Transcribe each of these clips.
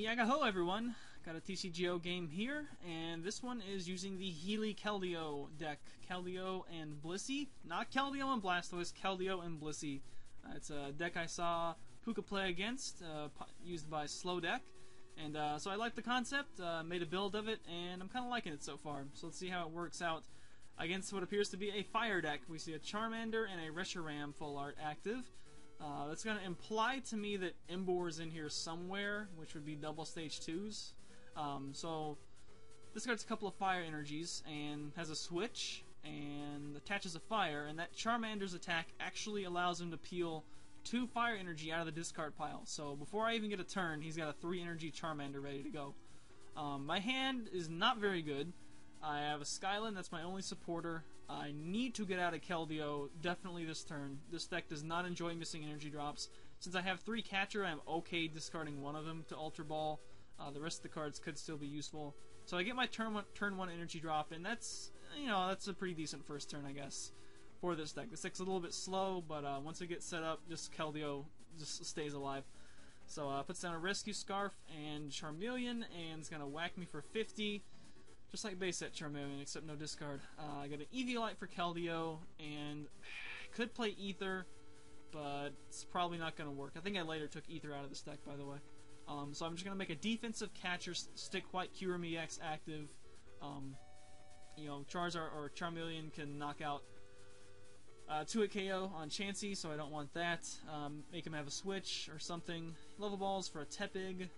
Yagaho everyone! Got a TCG-0 game here, and this one is using the Healy Keldeo deck. Keldeo and Blissey. Not Keldeo and Blastoise, Keldeo and Blissey. It's a deck I saw Puka play against, used by Slow Deck. And so I like the concept, made a build of it, and I'm kind of liking it so far. So let's see how it works out against what appears to be a fire deck. We see a Charmander and a Reshiram full art active. That's going to imply to me that Emboar is in here somewhere, which would be double stage 2s. So this card's a couple of fire energies and has a switch and attaches a fire, and that Charmander's attack actually allows him to peel 2 fire energy out of the discard pile. So before I even get a turn, he's got a 3 energy Charmander ready to go. My hand is not very good. I have a Skyland, that's my only supporter. I need to get out of Keldeo definitely this turn. This deck does not enjoy missing energy drops. Since I have 3 catcher, I'm okay discarding one of them to Ultra Ball. The rest of the cards could still be useful. So I get my turn one energy drop, and that's, that's a pretty decent first turn, I guess, for this deck. This deck's a little bit slow, but once it gets set up, just Keldeo just stays alive. So puts down a Rescue Scarf and Charmeleon, and it's gonna whack me for 50. Just like base set Charmeleon, except no discard. I got an Eviolite for Keldeo, and I could play Ether, but it's probably not going to work. I think I later took Ether out of this deck, by the way. So I'm just going to make a defensive catcher, stick White Kyurem EX active. Charizard or Charmeleon can knock out 2-hit KO on Chansey, so I don't want that. Make him have a switch or something. Level Balls for a Tepig.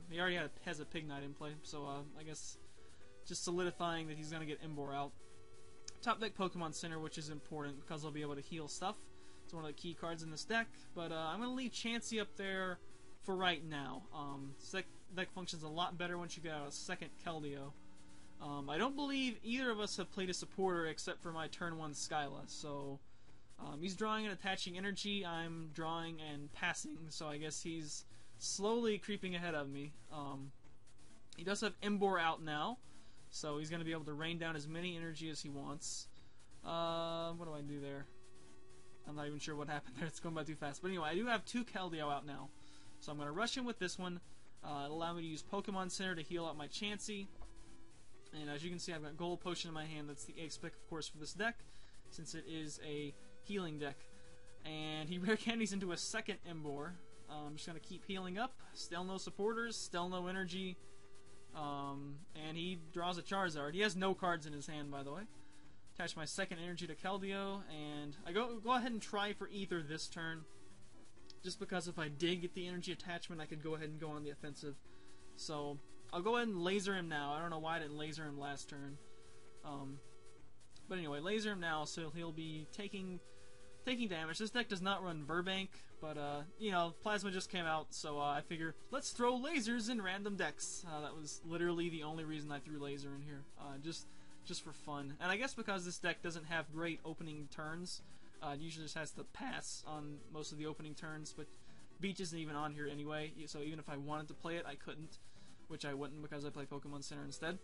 He already has a Pignite in play, so I guess just solidifying that he's going to get Emboar out. Top deck Pokémon Center, which is important because I'll be able to heal stuff. It's one of the key cards in this deck. But I'm going to leave Chansey up there for right now. This deck functions a lot better once you get out a second Keldeo. I don't believe either of us have played a supporter except for my turn 1 Skyla. So he's drawing and attaching energy. I'm drawing and passing. So I guess he's slowly creeping ahead of me. He does have Emboar out now. So he's going to be able to rain down as many energy as he wants. What do I do there? I'm not even sure what happened there. It's going by too fast. But anyway, I do have 2 Keldeo out now. So I'm going to rush in with this one. It'll allow me to use Pokemon Center to heal out my Chansey. And as you can see, I've got Gold Potion in my hand. That's the ace pick, of course, for this deck, since it is a healing deck. And he rare candies into a second Emboar. I'm just going to keep healing up. Still no supporters. Still no energy. And he draws a Charizard. He has no cards in his hand, by the way. Attach my second energy to Keldeo, and I go ahead and try for Ether this turn, just because if I did get the energy attachment, I could go ahead and go on the offensive. So I'll go ahead and laser him now. I don't know why I didn't laser him last turn. But anyway, laser him now, so he'll be taking damage. This deck does not run Virbank, but Plasma just came out, so I figure let's throw lasers in random decks. That was literally the only reason I threw laser in here, just for fun. And I guess because this deck doesn't have great opening turns, it usually just has to pass on most of the opening turns. But Beach isn't even on here anyway, so even if I wanted to play it, I couldn't, which I wouldn't because I play Pokemon Center instead.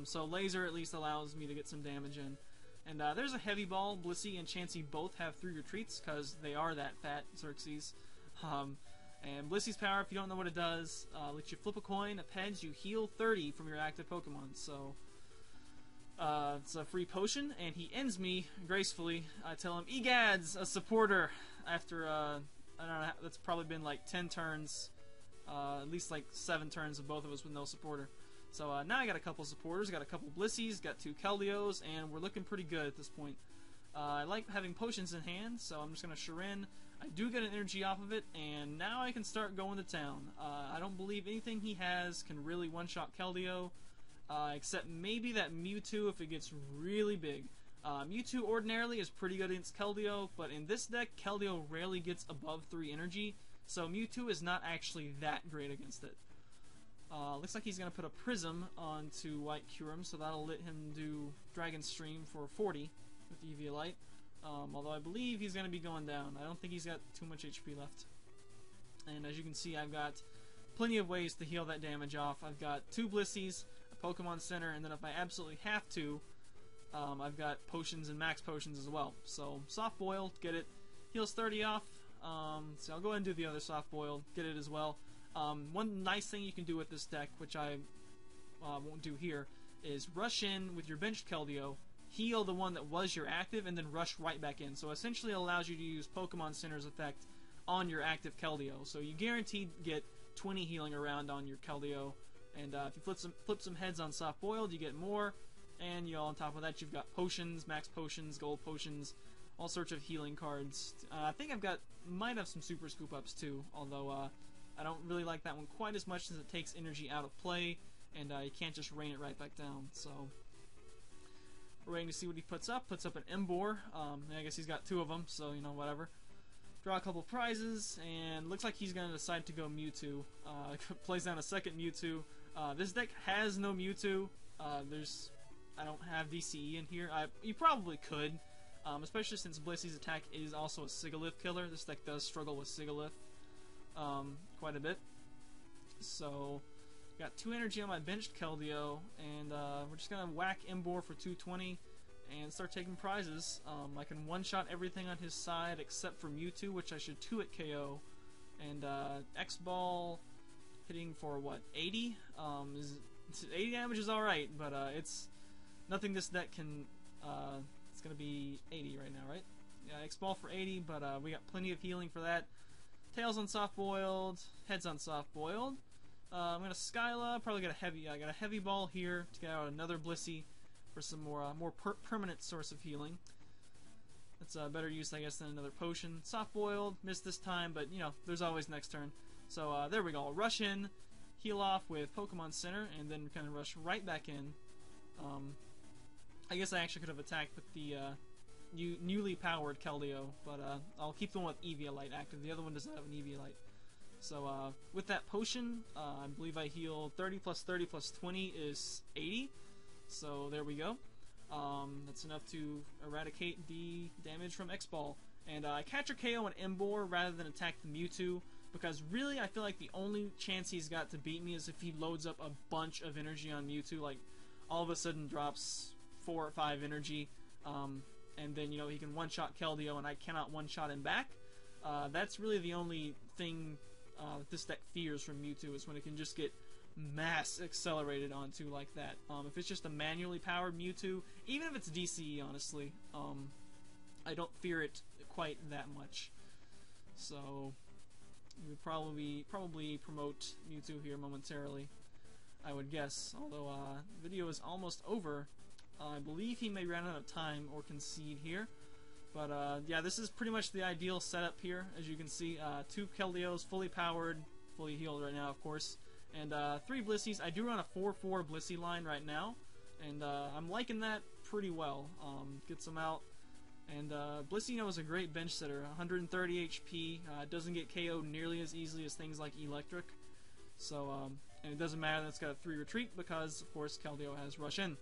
So laser at least allows me to get some damage in. And there's a Heavy Ball. Blissey and Chansey both have 3 retreats because they are that fat, Xerxes. And Blissey's power, if you don't know what it does, lets you flip a coin, a heads, you heal 30 from your active Pokemon. So it's a free potion, and he ends me gracefully. I tell him, "Egads, a supporter." After I don't know, that's probably been like 10 turns, at least like 7 turns of both of us with no supporter. So now I got a couple supporters, got a couple Blisseys, got 2 Keldeos, and we're looking pretty good at this point. I like having potions in hand, so I'm just going to Shirin. I do get an energy off of it, and now I can start going to town. I don't believe anything he has can really one-shot Keldeo, except maybe that Mewtwo if it gets really big. Mewtwo ordinarily is pretty good against Keldeo, but in this deck, Keldeo rarely gets above 3 energy, so Mewtwo is not actually that great against it. Looks like he's going to put a Prism onto White Kyurem, so that'll let him do Dragon Stream for 40 with Eviolite. Although I believe he's going to be going down. I don't think he's got too much HP left. And as you can see, I've got plenty of ways to heal that damage off. I've got 2 Blisseys, a Pokemon Center, and then if I absolutely have to, I've got potions and max potions as well. So Soft Boil, get it. Heals 30 off. So I'll go ahead and do the other Soft Boil, get it as well. One nice thing you can do with this deck, which I won't do here, is rush in with your benched Keldeo, heal the one that was your active, and then rush right back in. So essentially it allows you to use Pokemon Center's effect on your active Keldeo. So you guaranteed get 20 healing around on your Keldeo, and if you flip some heads on soft boiled, you get more. And on top of that, you've got potions, max potions, gold potions, all sorts of healing cards. I think might have some super scoop ups too, although I don't really like that one quite as much since it takes energy out of play, and you can't just rain it right back down. So we're waiting to see what he puts up. Puts up an Emboar. I guess he's got 2 of them, so whatever. Draw a couple prizes, and looks like he's going to decide to go Mewtwo. Plays down a second Mewtwo. This deck has no Mewtwo. I don't have DCE in here. You probably could, especially since Blissey's attack is also a Sigalith killer. This deck does struggle with Sigalith quite a bit. So, got 2 energy on my benched Keldeo, and we're just going to whack Emboar for 220 and start taking prizes. I can one-shot everything on his side except for Mewtwo, which I should 2-hit KO. And X-Ball hitting for, what, 80? 80 damage is alright, but it's nothing this deck can, it's going to be 80 right now, right? Yeah, X-Ball for 80, but we got plenty of healing for that. Tails on soft-boiled, heads on soft-boiled. I'm going to Skyla, probably got I got a heavy ball here to get out another Blissey for some more permanent source of healing. That's a better use, I guess, than another potion. Soft-boiled, missed this time, but, there's always next turn. So, there we go. I'll rush in, heal off with Pokemon Center, and then kind of rush right back in. I guess I actually could have attacked with the newly powered Keldeo, but I'll keep the one with Eviolite active. The other one does not have an Eviolite. So with that potion, I believe I heal 30 plus 30 plus 20 is 80. So there we go. That's enough to eradicate the damage from X-Ball. And I catch or KO an Emboar rather than attack the Mewtwo, because really I feel like the only chance he's got to beat me is if he loads up a bunch of energy on Mewtwo, like all of a sudden drops 4 or 5 energy, and then he can one-shot Keldeo and I cannot one-shot him back. That's really the only thing this deck fears from Mewtwo, is when it can just get mass accelerated onto like that. If it's just a manually powered Mewtwo, even if it's DCE, honestly, I don't fear it quite that much. So we would probably promote Mewtwo here momentarily, I would guess. Although the video is almost over, I believe he may run out of time or concede here. But yeah, this is pretty much the ideal setup here. As you can see, 2 Keldeos, fully powered, fully healed right now, of course, and 3 Blisseys. I do run a 4-4 Blissey line right now, and I'm liking that pretty well. Gets them out. And Blissey, is a great bench setter. 130 HP, doesn't get KO'd nearly as easily as things like Electric. So, and it doesn't matter that it's got a 3 retreat, because, of course, Keldeo has Rush In.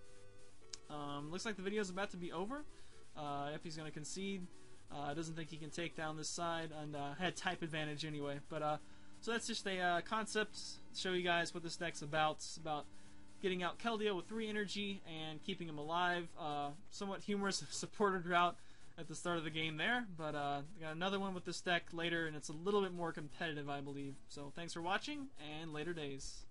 Looks like the video is about to be over. If he's going to concede, doesn't think he can take down this side, and had type advantage anyway. But so that's just a concept to show you guys what this deck's about. It's about getting out Keldeo with 3 energy and keeping him alive. Somewhat humorous supported route at the start of the game there, but got another one with this deck later, and it's a little bit more competitive, I believe. So thanks for watching, and later days.